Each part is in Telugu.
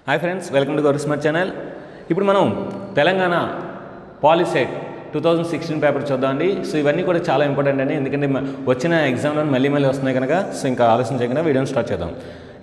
Hi friends, welcome to Gauri smart channel. ఇప్పుడు మనం తెలంగాణ పాలిసెట్ 2016 పేపర్ చూద్దామండి. సో ఇవన్నీ కూడా చాలా ఇంపార్టెంట్ అండి, ఎందుకంటే వచ్చిన ఎగ్జామ్లో మళ్ళీ వస్తున్నాయి కనుక సో ఇంకా ఆలోచన చేయకుండా వీడియోని స్టార్ట్ చేద్దాం.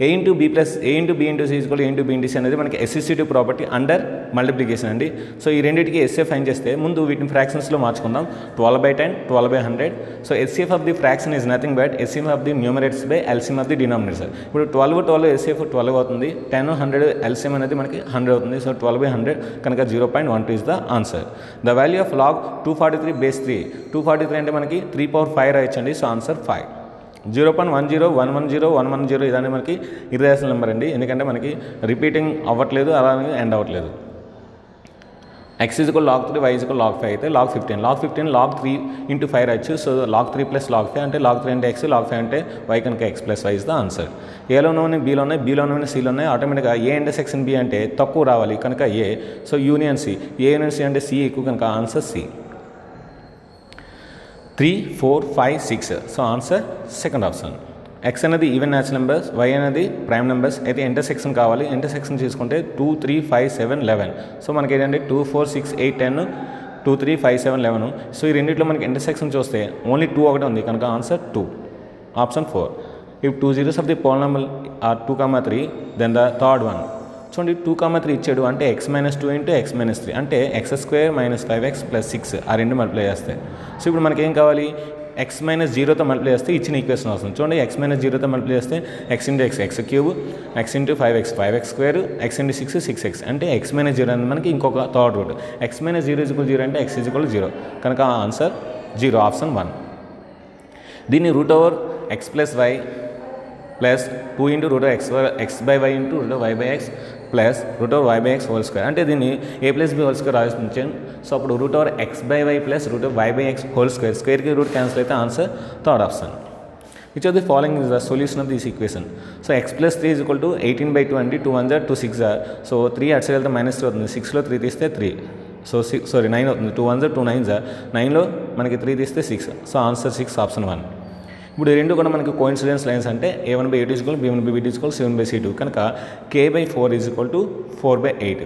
a into b plus a into b into c is equal to a into b into c అనేది మనకి అసిస్టివ్ ప్రాపర్టీ అండర్ మల్టిప్లికేషన్ అండి. సో ఈ రెండింటికి ఎస్ఎఫ్ ఫైండ్ చేస్తే ముందు వీటిని ఫ్రాక్షన్స్లో మార్చుకుందాం. 12/10, 12/100. So SF of the fraction is nothing but SF of the numerators by LCM of the denominators. ఇప్పుడు 12 ఎస్ఎఫ్ 12 అవుతుంది, 10 100 ఎల్సిఎం అనేది మనకి 100 అవుతుంది. సో 12/100 కనుక 0.12 is the answer. The value of log 243/3. 243 అంటే మనకి 3/5 రాయొచ్చండి. So answer 5. 0.10, 110, 110 ఇదాన్ని మనకి ఇర్రేషనల్ నెంబర్ అండి, ఎందుకంటే మనకి రిపీటింగ్ అవ్వట్లేదు, అలానే ఎండ్ అవ్వట్లేదు. x is equal log 3, y is equal log 5 అయితే log 15. log 15 log 3 into 5 రాయొచ్చు. సో log 3 plus log 5 అంటే log 3 అంటే x, log 5 అంటే y కనుక x plus y is the answer. ఏలోనే ఉన్నాయి, బీలో ఉన్నాయి, బీలో ఉన్నాయి, సిలో ఉన్నాయి. ఆటోమేటిక్గా ఏ ఇంటర్సెక్షన్ బి అంటే తక్కువ రావాలి కనుక A. So union C, A union C అంటే సి ఎక్కువ కనుక answer C. 3, 4, 5, 6. So answer second option. x అనేది ఈవెన్ న్యాచురల్ నెంబర్స్, y అనేది ప్రైమ్ నెంబర్స్. అయితే ఇంటర్సెక్షన్ కావాలి. ఇంటర్సెక్షన్ తీసుకుంటే 2, 3, 5, 7, 11. సో మనకి ఏంటంటే 2, 4, 6, 8, 10, 2, 3, 5, 7, 11. సో ఈ రెండింటిలో మనకి ఇంటర్సెక్షన్ చూస్తే ఓన్లీ 2 ఒకటి ఉంది కనుక answer 2, option 4. If 2 zeros of the polynomial are 2, 3, then the third one. చూడండి 2, 3 ఇచ్చాడు అంటే x - 2 into x - 3 అంటే x² - 5x + 6 ఆ రెండు మల్టిప్లై చేస్తాయి. సో ఇప్పుడు మనకి ఏం కావాలి, x - 0తో మల్టిప్లై చేస్తే ఇచ్చిన ఈక్వేషన్ వస్తుంది. చూడండి x - 0తో మల్టిప్లై చేస్తే x × x x³ x × 5x 5x², x × 6 6x అంటే x - 0 అనేది మనకి ఇంకొక థర్డ్ రూట్. x - 0 = 0 అంటే x = 0 కనుక ఆన్సర్ 0, ఆప్షన్ 1. దీన్ని √x + y plus 2 × √x/y into √y/x plus √y/x whole square అంటే దీన్ని a + b హోల్ స్క్వేర్ రాయించాను. సో అప్పుడు √x/y plus √y/x whole square, స్క్వేర్కి రూట్ క్యాన్సిల్ అయితే answer third option. Which of the following is the solution of this equation. So x + 3 = 18/2 అండి. 2 1 2 6. సో 3 అటు సైడ్ వెళ్తే -3 అవుతుంది. 6లో 3 తీస్తే 3. సో 9 అవుతుంది. 2 1 2 9. 9లో మనకి 3 తీస్తే 6. So answer 6, option 1. ఇప్పుడు రెండు కూడా మనకి కోఇన్సిడెన్స్ లైన్స్ అంటే a1/a2 = b1/b2 = c1/c2 కనుక k/4 = 4/8.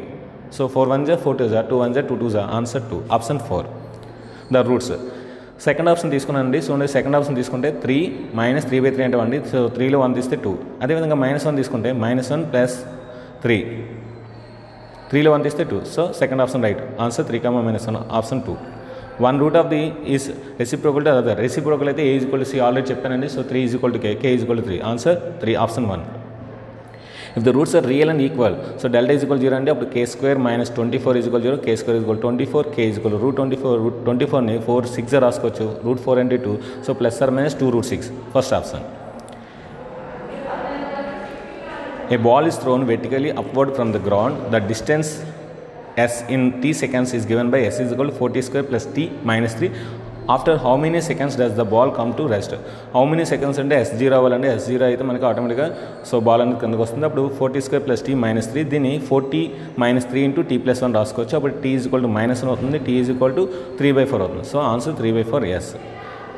So 4 1 4 2 2 1 2 2 answer 2, option 4. The roots second option తీసుకున్నానండి. సో సెకండ్ ఆప్షన్ తీసుకుంటే 3 - 3/3 అంటే 1. సో 3లో 1 తీస్తే 2. అదేవిధంగా -1 తీసుకుంటే -1 + 3, 3లో 1 తీస్తే 2. So second option right, answer 3, -1, option 2. 1 root of the is reciprocal to other. Reciprocal అయితే a = c ఆల్రెడీ చెప్పానండి. So 3 = k, k = 3, answer 3, option 1. If the roots are real and equal, so delta - 0 అంటే అప్పుడు k² - 24 = 0, k² = 24, k = √24. √24ని 4 6 రాసుకోవచ్చు. √4 అంటే 2. So ± 2 √6, first option. A ball is thrown vertically upward from the ground. The distance s in t seconds is given by s = 4t² + t - 3. After how many seconds does the ball come to rest? How many seconds అంటే s0 అవ్వాలంటే s0 అయితే మనకి ఆటోమేటిక్గా సో బాల్ అనేది కిందకు వస్తుంది. అప్పుడు 4t² + t - 3, దీన్ని 4t - 3 × t + 1 రాసుకోవచ్చు. అప్పుడు t = -1 అవుతుంది, t = 3/4 అవుతుంది. So answer 3/4, yes.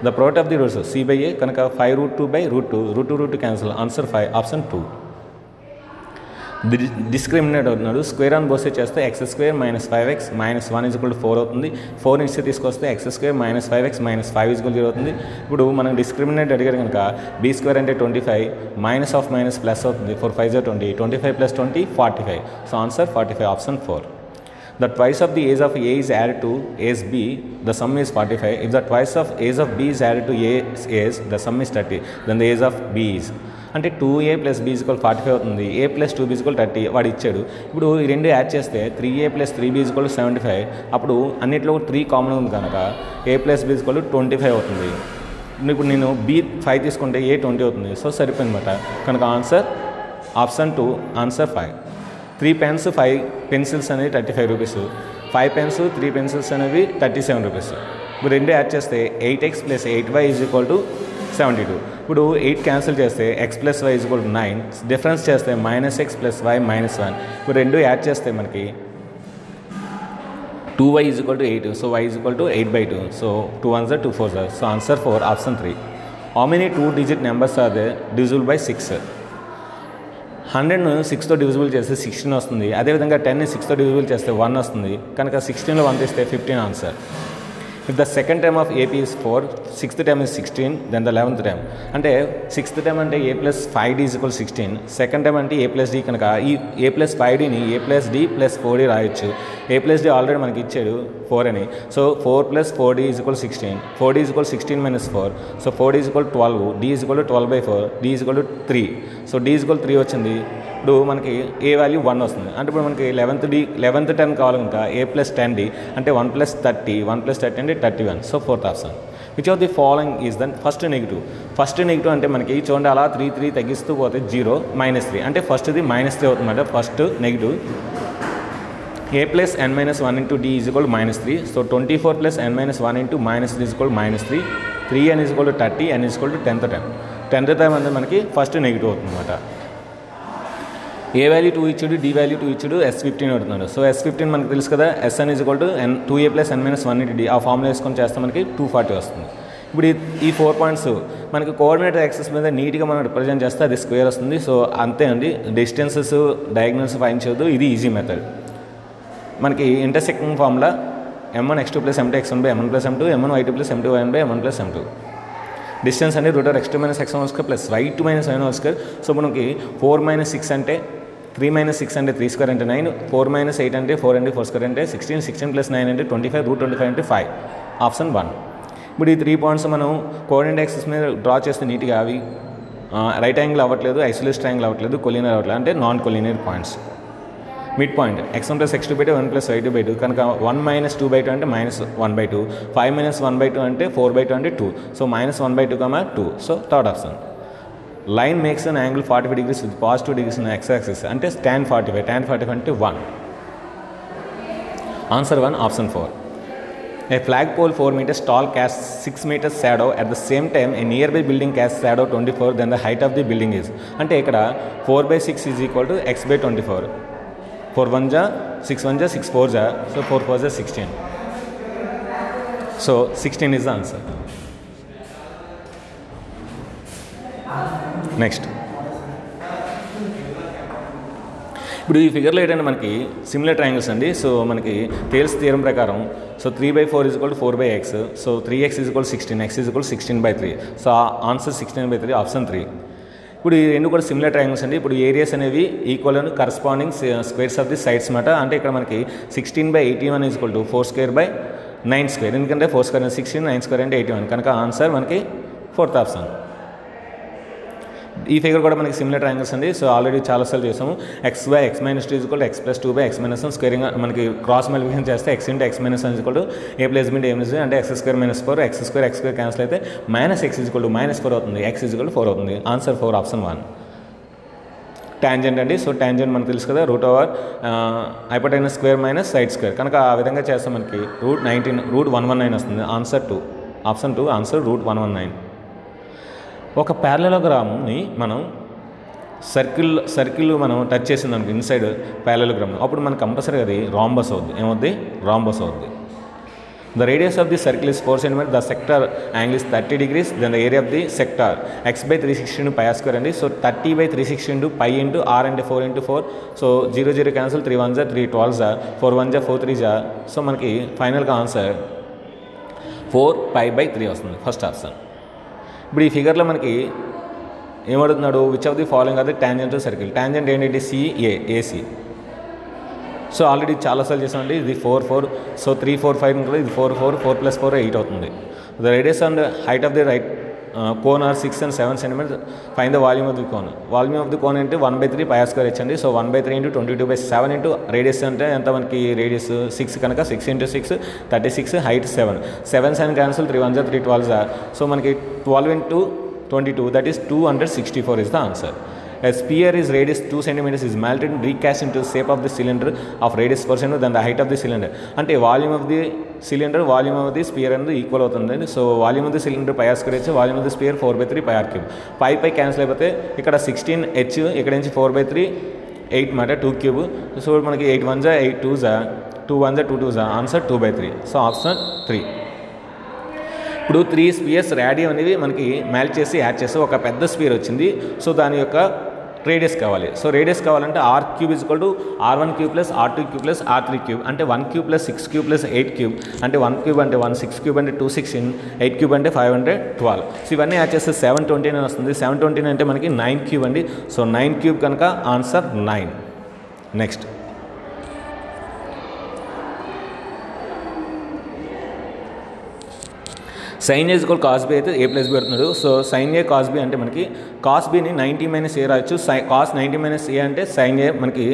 The product of the roots c/a కనుక 5√2/√2, √2 క్యాన్సిల్, ఆన్సర్ 5, ఆప్షన్ 2. డిస్క్రిమినేట్ అవుతున్నాడు. స్క్వేర్ ఆన్ బోత్ సైడ్ చేస్తే x² - 5x - 1 = 4 అవుతుంది. 4 నుంచి తీసుకొస్తే x² - 5x - 5 = 0 అవుతుంది. ఇప్పుడు మనం డిస్క్రిమినేట్ అడిగారు కనుక b² అంటే 25, -of ప్లస్ అవుతుంది. 4 5 20, 25 + 20 45. So answer 45, option 4. The twice of the age of A is added to age B, the sum is 45. If the twice of age of B is added to A's age, the sum is 30. Then the age of B is అంటే 2a + b = 45 అవుతుంది. a + 2b = 30 వాడు ఇచ్చాడు. ఇప్పుడు ఈ రెండు యాడ్ చేస్తే 3a + 3b = 75. అప్పుడు అన్నింటిలో 3 కామన్ ఉంది కనుక a + b = 25 అవుతుంది. ఇప్పుడు నేను b 5 తీసుకుంటే a 20 అవుతుంది. సో సరిపోయిందన్నమాట కనుక answer option 2, answer 5. 3 pens 5 pencils అనేవి 35 రూపీస్, 5 pens 3 పెన్సిల్స్ అనేవి 37 రూపీస్. ఇప్పుడు రెండు యాడ్ చేస్తే 8x + 8y = 72. ఇప్పుడు 8 క్యాన్సిల్ చేస్తే x + y = 9, డిఫరెన్స్ చేస్తే -x + y - 1. ఇప్పుడు రెండు యాడ్ చేస్తే మనకి 2y = 8. So y = 8/2. So 2 1 2 4. So answer 4, option 3. How many 2-digit numbers are there divisible by 6? 100ను 6తో divisible చేస్తే 16 వస్తుంది. అదేవిధంగా 10ని 6తో డివిజిబుల్ చేస్తే 1 వస్తుంది. కనుక 16లో 1 తీస్తే 15 answer. If the second term of AP is 4, sixth term is 16, then the 11th term. అంటే సిక్స్త్ టర్మ్ అంటే a plus 5d is equal 16. Second term అంటే a plus d కనుక ఈ a plus 5dని a plus d plus 4d రాయొచ్చు. a plus d ఆల్రెడీ మనకి ఇచ్చాడు 4 అని. So 4 plus 4d is equal 16. 4d is equal 16 minus 4. So 4d is equal 12. d is equal to 12/4. d is equal to 3. So d is equal to 3 వచ్చింది. ఇప్పుడు మనకి ఏ వాల్యూ 1 వస్తుంది. అంటే ఇప్పుడు మనకి 11th టర్మ్ కావాలి కనుక a plus 10d అంటే 1 plus 30. 1 plus 30 అంటే 31. So fourth option. Which of the following is then first negative. First negative అంటే మనకి చూడండి అలా 3 తగ్గిస్తూ పోతే 0 -3 అంటే ఫస్ట్ది -3 అవుతుందన్నమాట. First negative a plus n minus 1 into d is equal to -3. So 24 plus n minus 1 into -3 is equal to -3. 3n is equal to 30. n is equal to 10th term. 10th term అంటే మనకి ఫస్ట్ నెగిటివ్ అవుతుందన్నమాట. ఏ వాల్యూ 2 ఇచ్చాడు, డి వాల్యూ 2 ఇచ్చాడు, S15 అవుతున్నాడు. సో S15 మనకు తెలుసు కదా, Sn is equal to 2a plus n minus 1 into d. ఆ ఫార్ములా వేసుకొని చేస్తే మనకి 240 వస్తుంది. ఇప్పుడు ఈ 4 పాయింట్స్ మనకి కోఆర్డినేటర్ యాక్సెస్ మీద నీట్గా మనం రిప్రజెంట్ చేస్తే అది స్క్వేర్ వస్తుంది. సో అంతే అండి, డిస్టెన్సెస్ డయాగ్నల్స్ ఫైండ్ చేయొద్దు, ఇది ఈజీ మెథడ్. మనకి intersecting formula m1 x2 plus m2 x1 by m1 plus m2, m1 y2 plus m2 y1 by m1 plus m2. Distance అంటే route x2 minus x1 whole square plus y2 minus y1 whole square. So మనకి 4 minus 6 అంటే 3 minus 6 అంటే 3 square అంటే 9, 4 minus 8 అంటే 4 అంటే 4 square అంటే 16, 16 plus 9 అంటే 25, రూట్ 25 అంటే 5. ఆప్షన్ 1. ఇప్పుడు ఈ 3 పాయింట్స్ మనం కోఆర్డినేట్ యాక్సిస్ మీద డ్రా చేస్తే నీట్గా అవి రైట్ యాంగిల్ అవ్వట్లేదు, ఐసోలేస్ ట్రయాంగిల్ అవ్వట్లేదు, కొలీనియర్ అవ్వట్లేదు, అంటే non collinear points. Mid point x1 plus x2/2 1 plus y2/2 కనుక 1 minus 2/2 అంటే -1/2, 5 minus 1/2 అంటే 4/2 అంటే 2. So -1/2, 2. So third option. Line makes an angle 45 degrees with +2 degrees in x axis అంటే tan 45. tan 45 అంటే 1. Answer 1, option 4. A flagpole 4 meters tall casts 6 meters shadow. At the same time, a nearby building casts shadow 24. Then the height of the building is. అంటే ఇక్కడ 4/6 is equal to x/24. 4 1 ja 6 1 ja 6 4 ja. So 4 4 ja 16. So 16 is the answer. Next ఇప్పుడు ఈ ఫిగర్లో ఏంటంటే మనకి సిమిలర్ ట్రయాంగిల్స్ అండి. సో మనకి టేల్స్ థియరం ప్రకారం so 3/4 is equal to 4/x. So 3x is equal to 16, x is equal to 16/3. So answer 16/3, option 3. ఇప్పుడు ఈ రెండు కూడా సిమిలర్ ట్రయాంగిల్స్ అండి. ఇప్పుడు ఏరియాస్ అనేవి equal and corresponding squares of the sides మాట. అంటే ఇక్కడ మనకి 16/81 is equal to 4²/9². ఎందుకంటే 4² అంటే 16, 9² అంటే 81. కనుక ఆన్సర్ మనకి ఫోర్త్ ఆప్షన్. ఈ ఫిగర్ కూడా మనకి సిమిలర్ ట్రయాంగిల్స్ అండి. సో ఆల్రెడీ చాలాసార్లు చేసాము. x/x - 2 is equal to x + 2/x - 1 squaring మనకి క్రాస్ మల్టిప్లికేషన్ చేస్తే x × x - 1 is equal to a + b × a - b అంటే x² - 4, x² క్యాన్సిల్ అయితే -x is equal to -4 అవుతుంది, x is equal to 4 అవుతుంది. Answer 4, option 1. ట్యాంజెంట్ అండి. సో ట్యాంజెంట్ మనకు తెలుసు కదా, √ hypotenuse square minus side square. కనుక ఆ విధంగా చేస్తే మనకి √119 వస్తుంది. Answer 2, option 2, answer √119. ఒక ప్యారలలోగ్రామ్ని మనం సర్కిల్ మనం టచ్ చేసిందనుకో ఇన్సైడ్ ప్యారలలోగ్రామ్, అప్పుడు మనకు కంపల్సరీ అది రాంబస్ అవుద్ది. ఏమవుద్ది? రాంబస్ అవుద్ది. The radius of the circle is 4 cm. The sector angle is 30 degrees. Then the area of the sector x/360 πr² అండి. సో 30/360 π × r అంటే 4 × 4. So 0 0 cancel, 3 1 ja 3 12 ja 4 1 ja 4 3 ja. So మనకి ఫైనల్గా ఆన్సర్ 4π/3 వస్తుంది, ఫస్ట్ ఆప్షన్. ఇప్పుడు ఈ ఫిగర్లో మనకి ఏమడుగుతున్నాడు? Which of the following are the tangent to circle. Tangent ఏంటి? CA, AC. సో ఆల్రెడీ చాలాసార్లు చేసామండి. ఇది 4 4. సో 3 4 5 ఉంటుంది. ఇది 4 4 4 + 4 8 అవుతుంది. The radius and height of the right cone are 6 and 7 cm. Find the volume of the cone. Volume of the cone అంటే 1/3 πr² ఇచ్చండి. సో 1/3 × 22/7 ఇంటూ రేడియస్ అంటే ఎంత మనకి రేడియస్ 6 కనుక 6 × 6 36, height 7 7 cancel, 3 1 ja 3 12 ja. So మనకి 12 × 22 that is 264 is the answer. A sphere is radius 2 cm is melted and recast into the shape of the cylinder of radius 4 cm than the height of the cylinder. అంటే volume of the cylinder volume of the sphere అనేది ఈక్వల్ అవుతుంది. So volume of the cylinder πr² వచ్చి volume of the sphere 4/3 πr³. Pi cancel అయిపోతే ఇక్కడ 16h, ఇక్కడ నుంచి 4/3 8 మాట 2³. సో మనకి 8 1 ja 8 2 ja 2 1 ja 2 2 ja. Answer 2/3. So option 3. ఇప్పుడు 3 స్పియర్స్ రేడియం అనేవి మనకి మ్యాచ్ చేసి యాడ్ చేస్తే ఒక పెద్ద స్పియర్ వచ్చింది. సో దాని యొక్క రేడియస్ కావాలి. సో రేడియస్ కావాలంటే R cube equal to R1 cube plus R2 cube plus R3 cube అంటే 1 cube plus 6 cube plus 8 cube అంటే 1 క్యూబ్ అంటే 1, 6 క్యూబ్ అంటే 216, 8 క్యూబ్ అంటే 512. సో ఇవన్నీ యాడ్ చేస్తే 720 అని వస్తుంది. 720 అంటే మనకి 9 క్యూబ్ అండి. సో 9 క్యూబ్ కనుక answer 9. Next sin A equal cos B అయితే A ప్లస్ B అవుతున్నాడు. So sin A cos B అంటే మనకి cos Bని 90 మైనస్ A రాయొచ్చు. cos 90 మైనస్ A అంటే sin A మనకి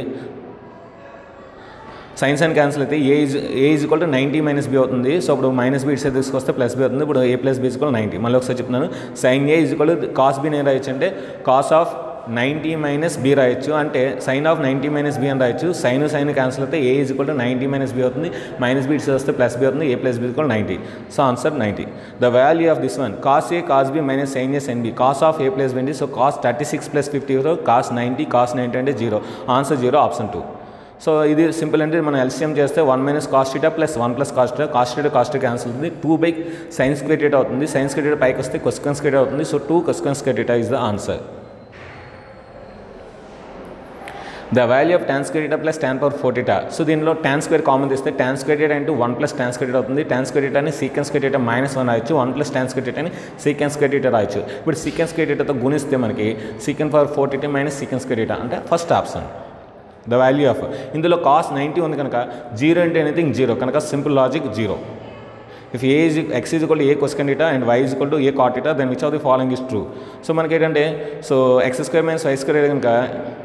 సైన్స్ అండ్ క్యాన్సిల్ అయితే A is equal to 90 minus B అవుతుంది. సో ఇప్పుడు మైనస్ బి ఇట్స్ తీసుకొస్తే ప్లస్ బి అవుతుంది. ఇప్పుడు A ప్లస్ బి ఈక్వల్ 90. మళ్ళీ ఒకసారి చెప్తున్నాను. sin A is equal to cos B నేను రాయొచ్చు అంటే cos ఆఫ్ 90 మైనస్ బి రాయొచ్చు అంటే సైన్ ఆఫ్ 90 మైనస్ బి అని రాయొచ్చు. సైన్ క్యాన్సిల్ అయితే A is equal to 90 minus B అవుతుంది. మైనస్ బి ఇట్స్ వస్తే ప్లస్ బి అవుతుంది. A plus B equal 90. So answer 90. The value of this one cos A cos B minus sin A sin B cos of A plus B. So cos 36 plus 50 cos 90 cos 90 అంటే 0. Answer 0 option 2. సో ఇది సింపుల్ అంటే మనం ఎల్సిఎం చేస్తే 1 minus cos theta plus 1 plus cos theta cos theta cancel అవుతుంది. 2/sin స్క్వేర్ థీటా అవుతుంది. sin స్క్వేర్ థీటా పైకి వస్తే cosecant స్క్వేర్ థీటా అవుతుంది. So 2 cosecant square theta is the answer. The value of tan square theta plus tan power 4 theta. So దీనిలో tan స్క్వేర్ కామన్ తీస్తే tan square theta into 1 plus tan square theta అవుతుంది. tan స్క్వేర్ థీటాని secant స్క్వేర్ థీటా -1 రాయొచ్చు. 1 ప్లస్ tan స్క్వేర్ థీటాని secant స్క్వేర్ థీటా రాయొచ్చు. ఇప్పుడు secant స్క్వేర్ థీటాతో గుణిస్తే మనకి secant power 4 theta minus secant square theta అంటే first option. The value of ఇందులో cos 90 ఉంది కనుక 0 అంటే ఎనీథింగ్ 0 కనుక simple logic 0. If x is equal to A cosecant theta and y is equal to A cot theta then which of the following is true. So మనకి ఏంటంటే so x square minus y square కనుక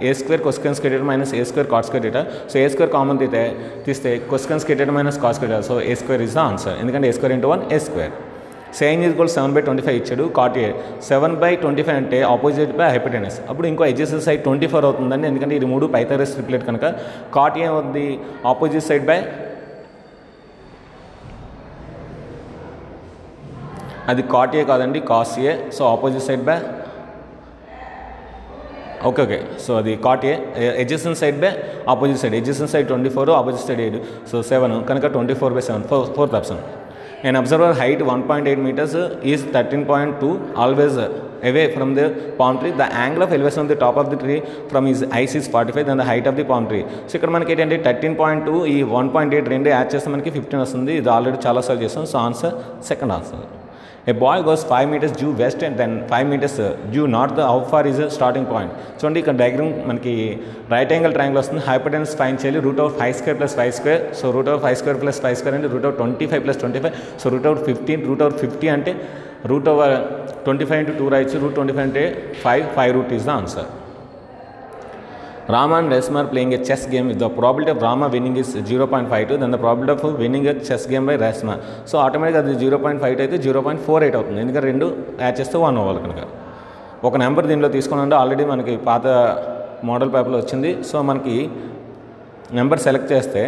A square cosecant square theta minus A square cot square theta. So A square common తీస్తే cosecant square theta minus cos square theta. So A square is the answer ఎందుకంటే A square into 1 A square. sin is equal 7/25 ఇచ్చాడు. cot A 7/25 అంటే ఆపోజిట్ బై హైపోటెనస్. అప్పుడు ఇంకో అడ్జసెంట్ సైడ్ 24 అవుతుందండి ఎందుకంటే ఇది 3 పైథాగరస్ ట్రిప్లెట్ కనుక cot A అవుతుంది ఆపోజిట్ సైడ్ బై అది cot A కాదండి cos A. So opposite side by okay so అది cot A adjacent side by opposite side. Adjacent side 24 opposite side 8 so 7 కనుక 24/7 4th option. An observer height 1.8 meters is 13.2 always away from the palm tree. The angle of elevation of the top of the tree from his eyes is 45 than the height of the palm tree. So ఇక్కడ మనకి ఏంటంటే 13.2 ఈ 1.8 రెండు యాడ్ చేస్తే మనకి 15 వస్తుంది. ఇది ఆల్రెడీ చాలాసార్లు చేస్తాం. So answer second answer. A boy goes 5 meters due west and then 5 meters due north. How far is the starting point? చూడండి ఇక్కడ డయాగ్రామ్ మనకి రైట్ యాంగిల్ ట్రయాంగిల్ వస్తుంది. హైపోటెనస్ ఫైండ్ చేయాలి. √5² + 5² సో √5² + 5² అంటే √25 + 25 సో √15 √50 అంటే √25 × 2 రాయొచ్చు. √25 అంటే 5 root is the answer. Rama and Resma are playing a chess game. The probability of Rama winning is 0.52. Then the probability of winning a chess game by Resma. So ఆటోమేటిక్గా అది 0.5 అయితే 0.48 అవుతుంది ఎందుకంటే రెండు యాడ్ చేస్తే 1 అవ్వాలి కనుక. ఒక నెంబర్ దీనిలో తీసుకున్నాంటే ఆల్రెడీ మనకి పాత మోడల్ పేపర్లో వచ్చింది. సో మనకి నెంబర్ సెలెక్ట్ చేస్తే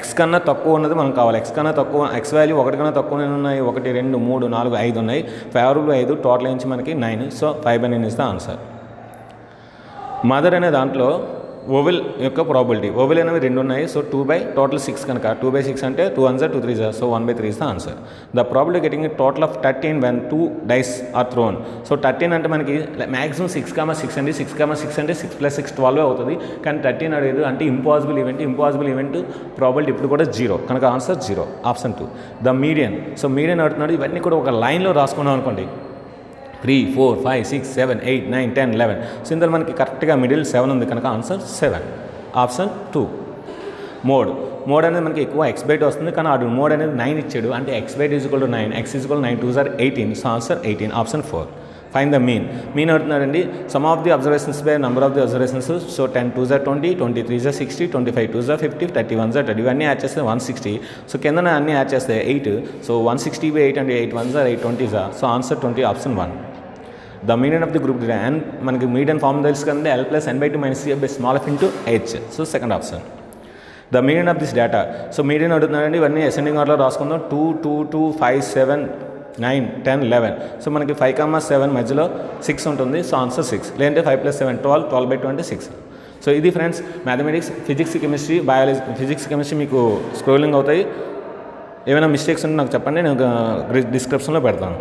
x కన్నా తక్కువ ఉన్నది మనకు కావాలి. x కన్నా తక్కువ x వాల్యూ 1 కన్నా తక్కువ ఉన్నాయి. 1 2 3 4 5 ఉన్నాయి. ఫేవరబుల్ 5 టోటల్ నుంచి మనకి 9 so 5/9 is the answer. Mother అనే దాంట్లో ఓవెల్ యొక్క ప్రాబిలిటీ ఓవెల్ అనేవి 2 ఉన్నాయి. సో 2 టోటల్ 6 కనుక 2/6 అంటే 2 1s 2 3s so 1/3 is the answer. The probability getting total of 13 when 2 dice are thrown. So 13 అంటే మనకి మ్యాక్సిమం 6,6 అండి. 6,6 అంటే 6 + 6 12 అవుతుంది. కానీ 13 అడిగేది అంటే ఇంపాసిబుల్ ఈవెంట్ ప్రాబిలిటీ ఇప్పుడు కూడా 0 కనుక answer 0 option 2. The median so median అడుగుతున్నాడు. ఇవన్నీ కూడా ఒక లైన్లో రాసుకున్నాం అనుకోండి 3 4 5 6 7 8 9 10 11 సో ఇందులో మనకి కరెక్ట్గా మిడిల్ 7 ఉంది కనుక ఆన్సర్ 7 ఆప్షన్ 2. మోడ్ అనేది మనకి ఎక్కువ x/2 వస్తుంది కానీ ఆడు మోడ్ అనేది 9 ఇచ్చాడు అంటే x/2 = 9 x = 9 2s are 18 so answer 18 option 4. Find the mean అడుగుతున్నారండి. Sum of the observations by number of the observations so 10 2s are 20 20 3s are 60 25 2s are 50 30 1s are 30 ఇవన్నీ యాడ్ చేస్తే 160 సో కిందన అన్నీ యాడ్ చేస్తే 8 సో 160/8 అంటే 8 1s are 8 20s are so answer 20 option 1. The median of the group and మనకి మీడియన్ ఫార్మ్ తెలుసు కదండి L + n/2 - C/f into h so second option. The median of this data so median అడుగుతున్నారండి. ఇవన్నీ అసెండింగ్ ఆర్డర్లో రాసుకుందాం 2 2 2 5 7 9 10 11 సో మనకి 5,7 మధ్యలో 6 ఉంటుంది సో ఆన్సర్ 6 లేదంటే 5 + 7 12 12/2 అంటే 6. సో ఇది friends mathematics physics chemistry biology physics chemistry మీకు స్క్రోలింగ్ అవుతాయి. ఏమైనా మిస్టేక్స్ ఉంటే నాకు చెప్పండి నేను డిస్క్రిప్షన్లో పెడతాను.